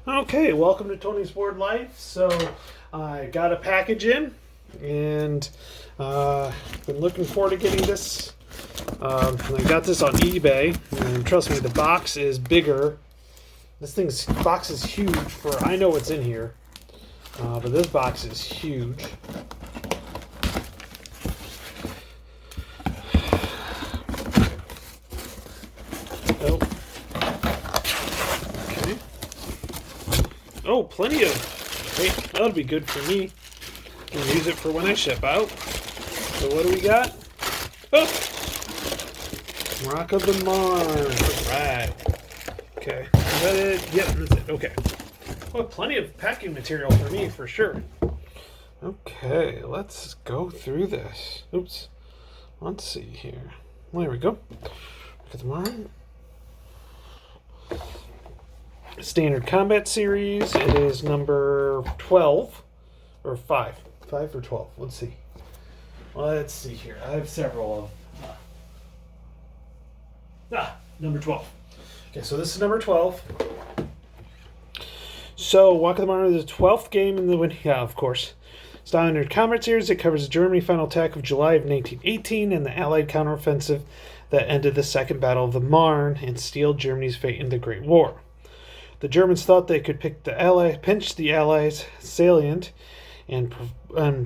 Okay, welcome to Tony's Board Life. So I got a package in, and been looking forward to getting this. I got this on eBay, and trust me, the box is bigger. This box is huge for I know what's in here, but this box is huge. Oh, okay. Oh, plenty of. Hey, that'll be good for me. Can use it for when I ship out. So what do we got? Oh, Rock of the Mars. All right. Okay. Is that it? Yep, that's it. Okay. Well, plenty of packing material for me, for sure. Okay, let's go through this. Oops. Let's see here. Well, there we go. Rock of the Mars. Standard Combat Series. It is number 12. Or 5. 5 or 12. Let's see. Let's see here. I have several of. Number 12. Okay, so this is number 12. So, Walk of the Mars is the 12th game in the win. Yeah, of course. Standard Combat Series. It covers the Germany final attack of July of 1918 and the Allied counteroffensive that ended the Second Battle of the Marne and sealed Germany's fate in the Great War. The Germans thought they could pinch the Allies' salient and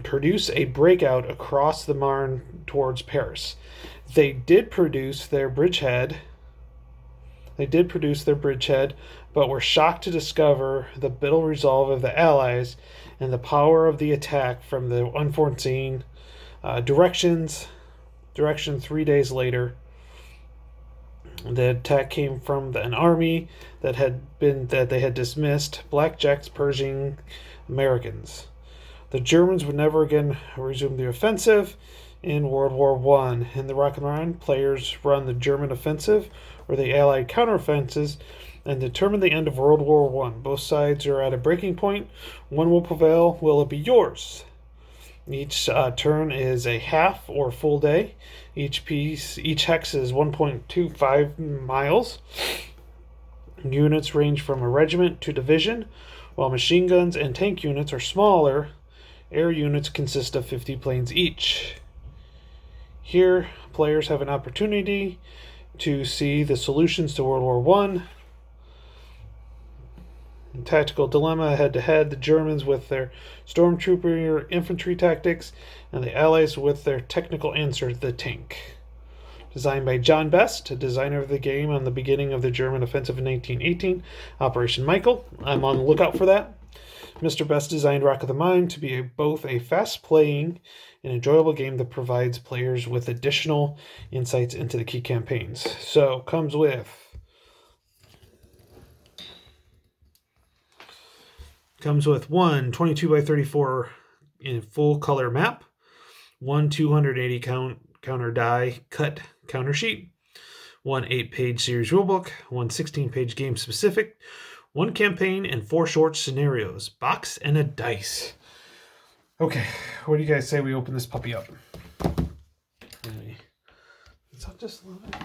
produce a breakout across the Marne towards Paris. They did produce their bridgehead, but were shocked to discover the brittle resolve of the Allies and the power of the attack from the unforeseen direction 3 days later. The attack came from an army that they had dismissed, blackjacks purging Americans. The Germans would never again resume the offensive in World War I. In the Rock of the Mars, players run the German offensive or the Allied counteroffensives and determine the end of World War I. Both sides are at a breaking point. One will prevail. Will it be yours? Each turn is a half or full day. Each hex is 1.25 miles. Units range from a regiment to division, while machine guns and tank units are smaller. Air units consist of 50 planes each. Here, players have an opportunity to see the solutions to World War I. Tactical dilemma head-to-head, the Germans with their stormtrooper infantry tactics, and the Allies with their technical answer to the tank. Designed by John Best, a designer of the game on the beginning of the German offensive in 1918, Operation Michael. I'm on the lookout for that. Mr. Best designed Rock of the Mars to be both a fast-playing and enjoyable game that provides players with additional insights into the key campaigns. So, comes with one 22 by 34 in full color map, one 280 counter die cut counter sheet, one 8-page series rulebook, one 16-page game specific, one campaign, and 4 short scenarios, box and a dice. Okay, what do you guys say we open this puppy up? It's up just a little bit.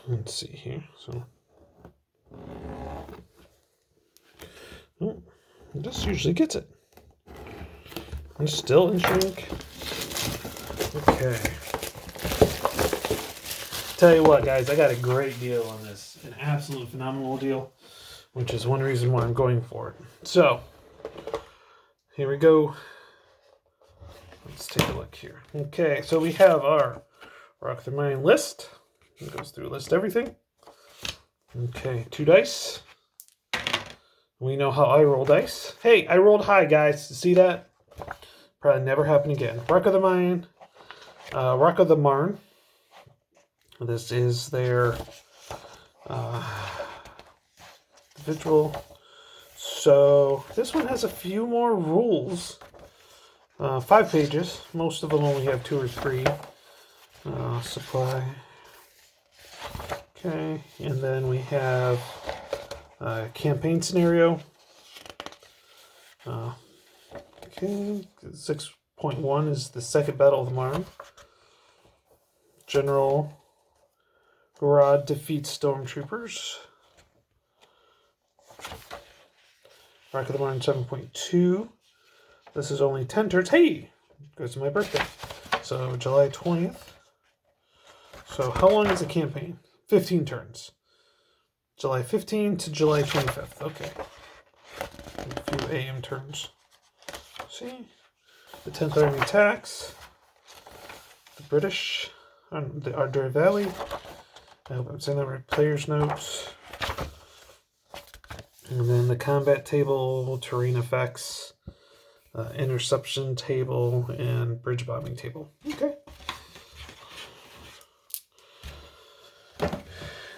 Let's see here. So. Oh, this usually gets it. I'm still in shrink. Okay. Tell you what, guys, I got a great deal on this. An absolute phenomenal deal, which is one reason why I'm going for it. So, here we go. Let's take a look here. Okay, so we have our Rock the Mars list. It goes through list everything. Okay, 2 dice. We know how I roll dice. Hey, I rolled high, guys. See that? Probably never happen again. Rock of the Mars. This is their individual. So this one has a few more rules. 5 pages. Most of them only have 2 or 3. Supply. Okay, and then we have campaign scenario. Okay, 6.1 is the Second Battle of the Marne. General Rod defeats stormtroopers. Rock of the Morning 7.2. This is only 10 turns. Hey! Goes to my birthday. So July 20th. So how long is the campaign? 15 turns. July 15th to July 25th. Okay. A few AM turns. See? The 10th Army attacks. The British on the Ardor Valley. I hope I'm saying that right. Player's notes. And then the combat table, terrain effects, interception table, and bridge bombing table. Okay.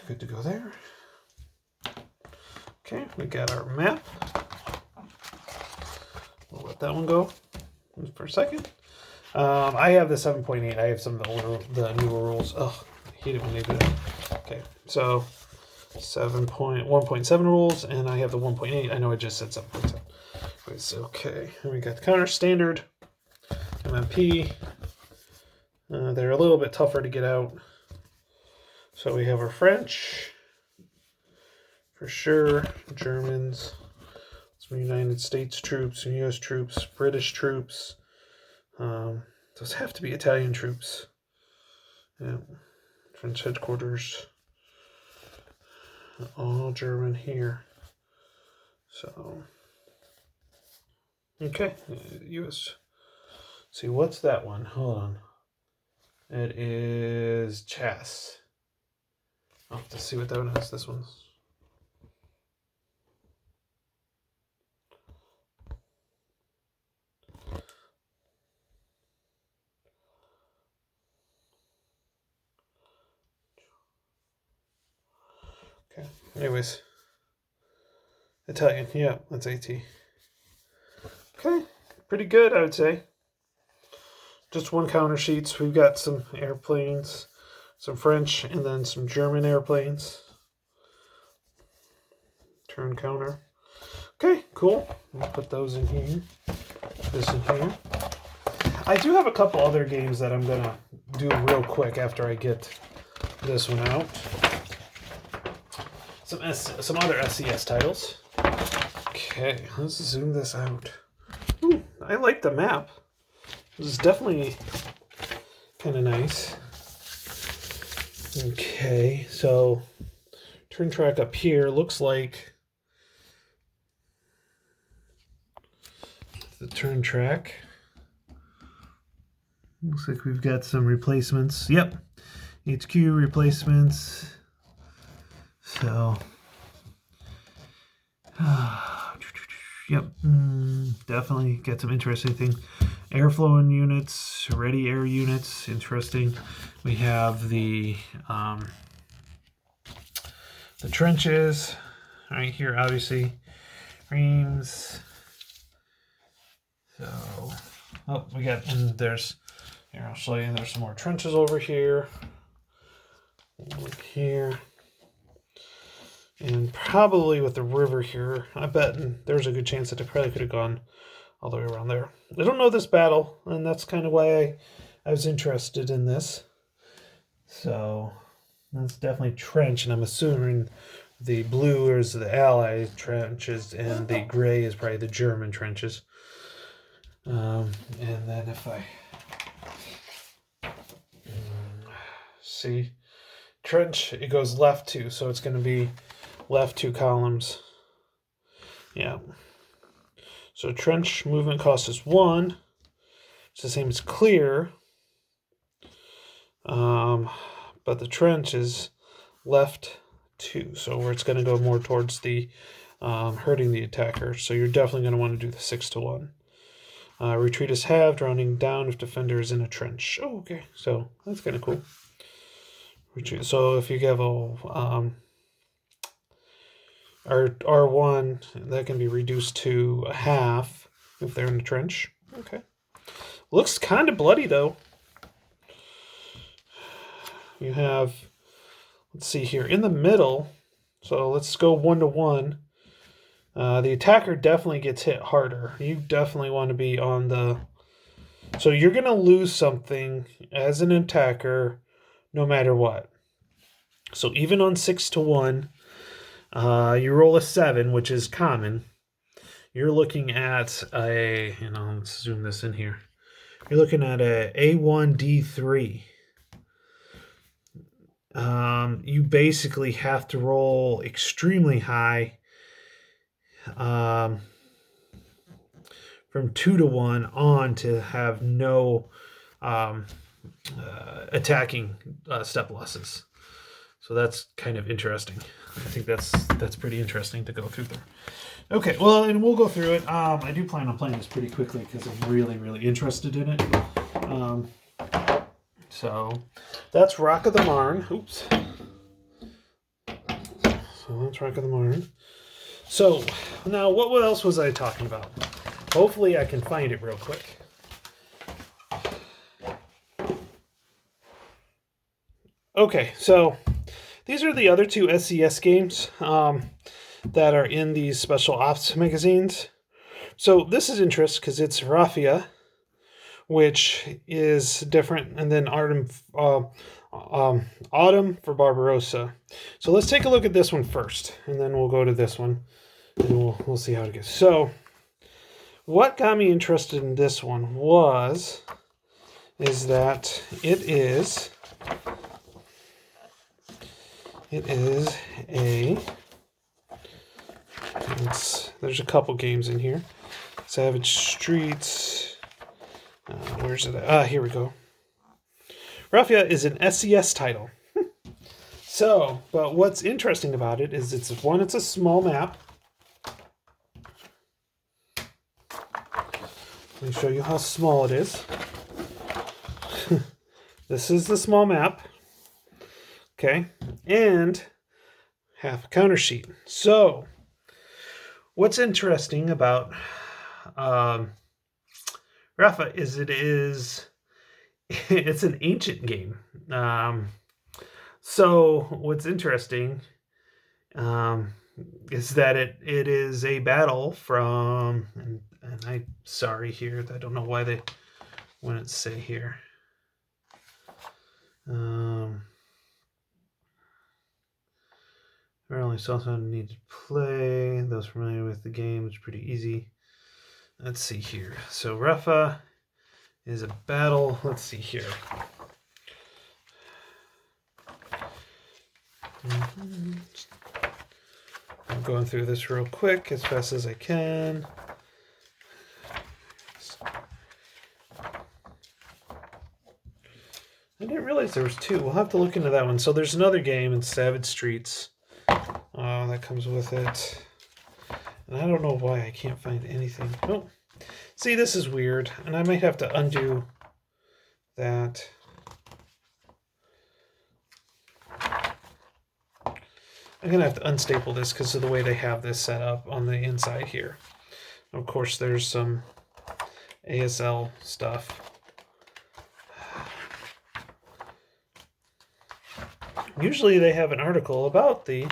Good to go there. Okay, we got our map. We'll let that one go for a second. I have the 7.8. I have some of the newer rules. Oh, I hate it when they do that. Okay, so 1.7 rules, and I have the 1.8. I know I just said 7.7. Okay, and we got the counter standard, MMP. They're a little bit tougher to get out. So we have our French, for sure, Germans, some United States troops, some U.S. troops, British troops. Those have to be Italian troops. Yeah, French headquarters. All German here. So, okay, U.S. See, what's that one? Hold on. It is chess. I'll have to see what that one is. This one's. Okay. Anyways. Italian. Yeah, that's AT. Okay. Pretty good, I would say. Just one counter sheets. We've got some airplanes, some French, and then some German airplanes. Turn counter. Okay, cool. We'll put those in here. This in here. I do have a couple other games that I'm going to do real quick after I get this one out. Some other SCS titles. Okay, let's zoom this out. Ooh, I like the map. This is definitely kind of nice. Okay, so turn track up here looks like the turn track. Looks like we've got some replacements. Yep, HQ replacements. So, yep, definitely get some interesting things. Airflow units, ready air units, interesting. We have the trenches right here, obviously. Reams. So, oh, we got, and there's, here, I'll show you, there's some more trenches over here. Look here. And probably with the river here, I bet there's a good chance that it probably could have gone all the way around there. I don't know this battle, and that's kind of why I was interested in this. So that's definitely trench, and I'm assuming the blue is the Allied trenches, and the gray is probably the German trenches. And then if I see trench, it goes left too, so it's going to be left 2 columns. Yeah. So trench movement cost is 1. It's the same as clear. But the trench is left 2. So where it's going to go more towards the hurting the attacker. So you're definitely going to want to do the 6 to 1. Retreat is halved, rounding down if defender is in a trench. Oh, okay. So that's kind of cool. Retreat. So if you have a R1, that can be reduced to a half if they're in the trench. Okay. Looks kind of bloody, though. You have, let's see here, in the middle, so let's go 1 to 1. The attacker definitely gets hit harder. You definitely want to be on the... So you're going to lose something as an attacker no matter what. So even on 6-1, you roll a 7, which is common. You're looking at let's zoom this in here. You're looking at a A1D3. You basically have to roll extremely high, from 2-1 on to have no attacking step losses. So that's kind of interesting. I think that's pretty interesting to go through there. Okay, well, and we'll go through it. I do plan on playing this pretty quickly because I'm really, really interested in it. So that's Rock of the Marn. Oops. So that's Rock of the Marn. So now, what else was I talking about? Hopefully, I can find it real quick. Okay, so these are the other 2 SCS games that are in these special ops magazines. So this is interesting because it's Raffia, which is different, and then Autumn for Barbarossa. So let's take a look at this one first, and then we'll go to this one, and we'll see how it goes. So what got me interested in this one is that it is a... there's a couple games in here. Savage Streets. Where's it at? Here we go. Raffia is an SCS title. So, but what's interesting about it is it's a small map. Let me show you how small it is. This is the small map. Okay. And half a counter sheet. So, what's interesting about Rafa is it's an ancient game. So what's interesting is that it is a battle from, and I'm sorry here, I don't know why they wouldn't say here. Only also need to play. Those familiar with the game, it's pretty easy. Let's see here. So Rafa is a battle. Let's see here. I'm going through this real quick as fast as I can. I didn't realize there was 2. We'll have to look into that one. So there's another game in Savage Streets that comes with it. And I don't know why I can't find anything. Oh, see, this is weird. And I might have to undo that. I'm going to have to unstaple this because of the way they have this set up on the inside here. Of course, there's some ASL stuff. Usually they have an article about it,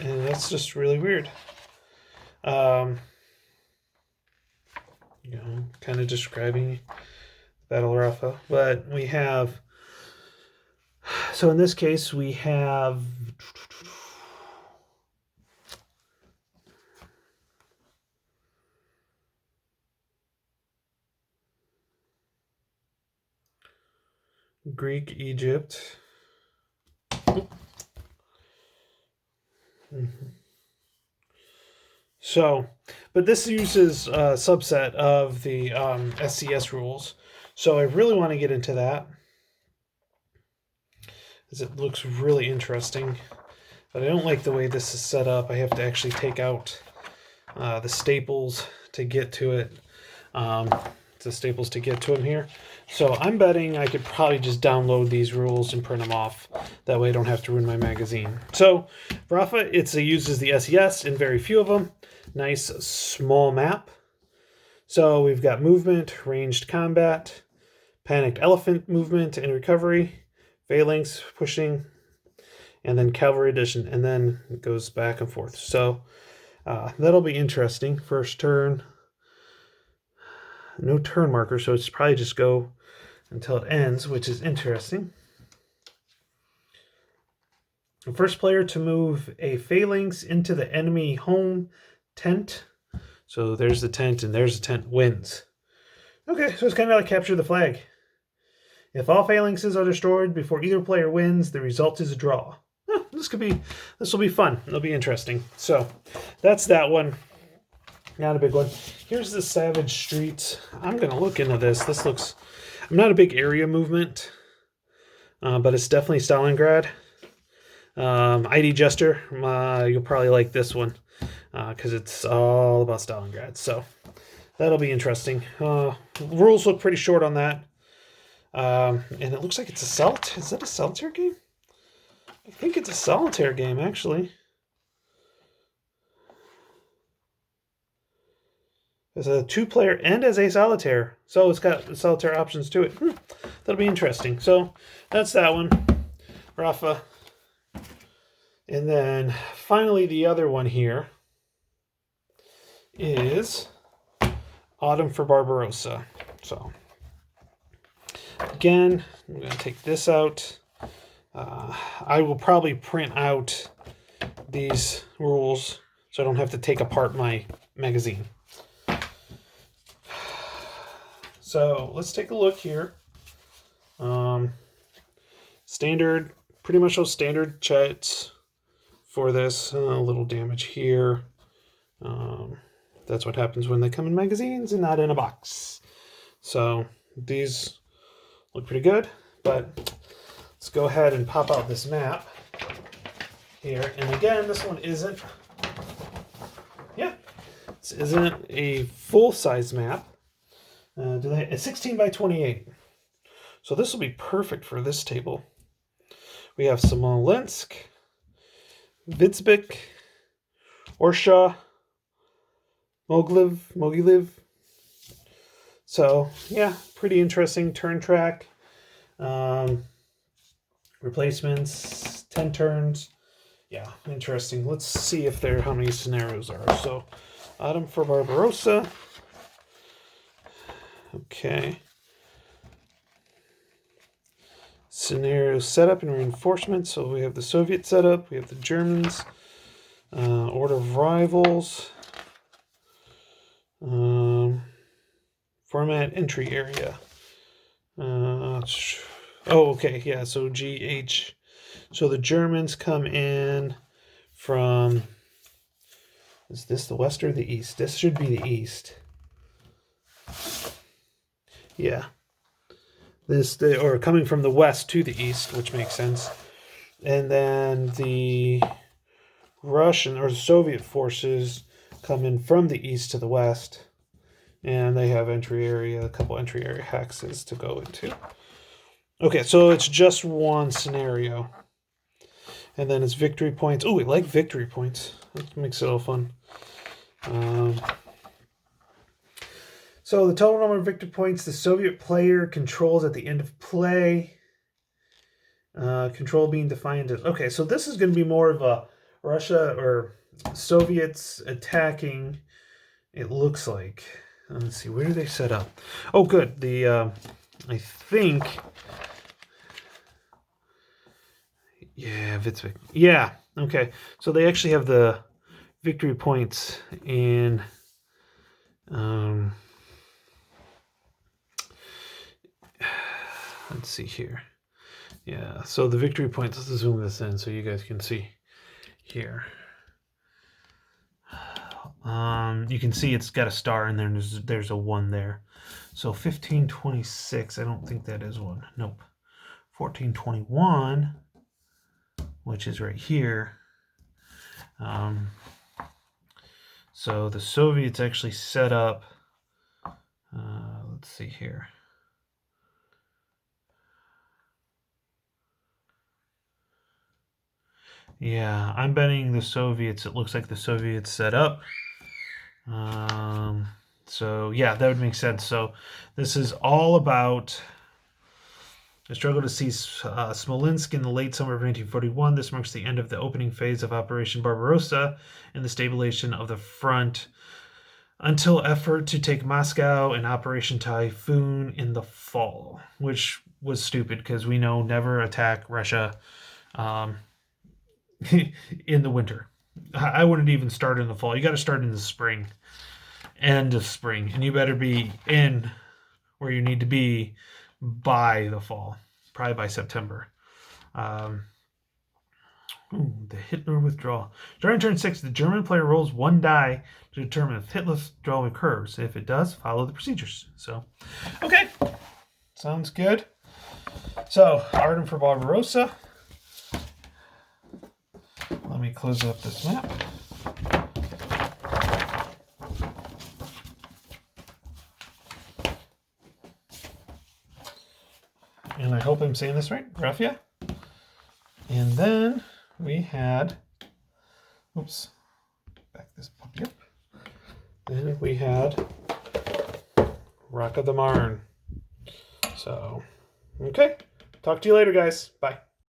and that's just really weird. Kind of describing Battle Rafa, but we have. So in this case, we have Greek, Egypt. So, but this uses a subset of the SCS rules. So I really want to get into that, as it looks really interesting. But I don't like the way this is set up. I have to actually take out the staples to get to it. Here. So I'm betting I could probably just download these rules and print them off. That way I don't have to ruin my magazine. So Rafa, it uses the SES in very few of them. Nice small map. So we've got movement, ranged combat, panicked elephant movement and recovery, phalanx pushing, and then cavalry addition, and then it goes back and forth. So that'll be interesting. First turn. No turn marker, so it's probably just go until it ends, which is interesting. The first player to move a phalanx into the enemy home tent. So there's the tent and there's the tent wins. Okay, so it's kind of like capture the flag. If all phalanxes are destroyed before either player wins, the result is a draw. This will be fun. It'll be interesting. So that's that one. Not a big one. Here's the Savage Streets. I'm gonna look into this. This looks. I'm not a big area movement, but it's definitely Stalingrad. ID Jester. You'll probably like this one because it's all about Stalingrad. So that'll be interesting. Rules look pretty short on that. And it looks like it's a Is that a solitaire game? I think it's a solitaire game, actually. As a 2-player and as a solitaire. So it's got solitaire options to it. That'll be interesting. So that's that one. Rafa. And then finally the other one here is Autumn for Barbarossa. So again, I'm going to take this out. I will probably print out these rules so I don't have to take apart my magazine. So let's take a look here. Standard, pretty much those standard chats for this. A little damage here. That's what happens when they come in magazines and not in a box. So these look pretty good, but let's go ahead and pop out this map here. And again, this one isn't a full-size map. It's 16 by 28. So this will be perfect for this table. We have Smolensk, Vitsbik, Orsha, Mogilev. So yeah, pretty interesting turn track. Replacements, 10 turns. Yeah, interesting. Let's see if how many scenarios are. So Autumn for Barbarossa. Okay. Scenario setup and reinforcement. So we have the Soviet setup. We have the Germans. Order of Rivals. Format entry area. Okay. Yeah. So GH. So the Germans come in from. Is this the west or the east? This should be the east. Yeah. Or coming from the west to the east, which makes sense. And then the Russian or the Soviet forces come in from the east to the west. And they have a couple entry area hexes to go into. Okay, so it's just one scenario. And then it's victory points. Oh, we like victory points. That makes it all fun. So the total number of victory points the Soviet player controls at the end of play. Control being defined as... Okay, so this is going to be more of a Russia or Soviets attacking, it looks like. Let's see, where do they set up? Oh, good. I think... Yeah, Vitsvik. Yeah, okay. So they actually have the victory points in... let's see here. Yeah, so the victory points, let's zoom this in so you guys can see here. You can see it's got a star in there and there's a 1 there. So 1526, I don't think that is one. Nope. 1421, which is right here. So the Soviets actually set up, let's see here. Yeah, I'm betting the Soviets. It looks like the Soviets set up. So yeah, that would make sense. So this is all about the struggle to seize Smolensk in the late summer of 1941. This marks the end of the opening phase of Operation Barbarossa and the stabilization of the front until effort to take Moscow and Operation Typhoon in the fall, which was stupid because we know never attack Russia in the winter. I wouldn't even start in the fall. You got to start in the spring, end of spring, and you better be in where you need to be by the fall, probably by September. Um, the Hitler withdrawal. During turn 6, the German player rolls one die to determine if Hitler withdrawal occurs. If it does, follow the procedures. So, okay. Sounds good. So, Arden for Barbarossa. Let me close up this map. And I hope I'm saying this right. Raffia. And then we had, oops, back this puppy up. Then we had Rock of the Marne. So, okay. Talk to you later, guys. Bye.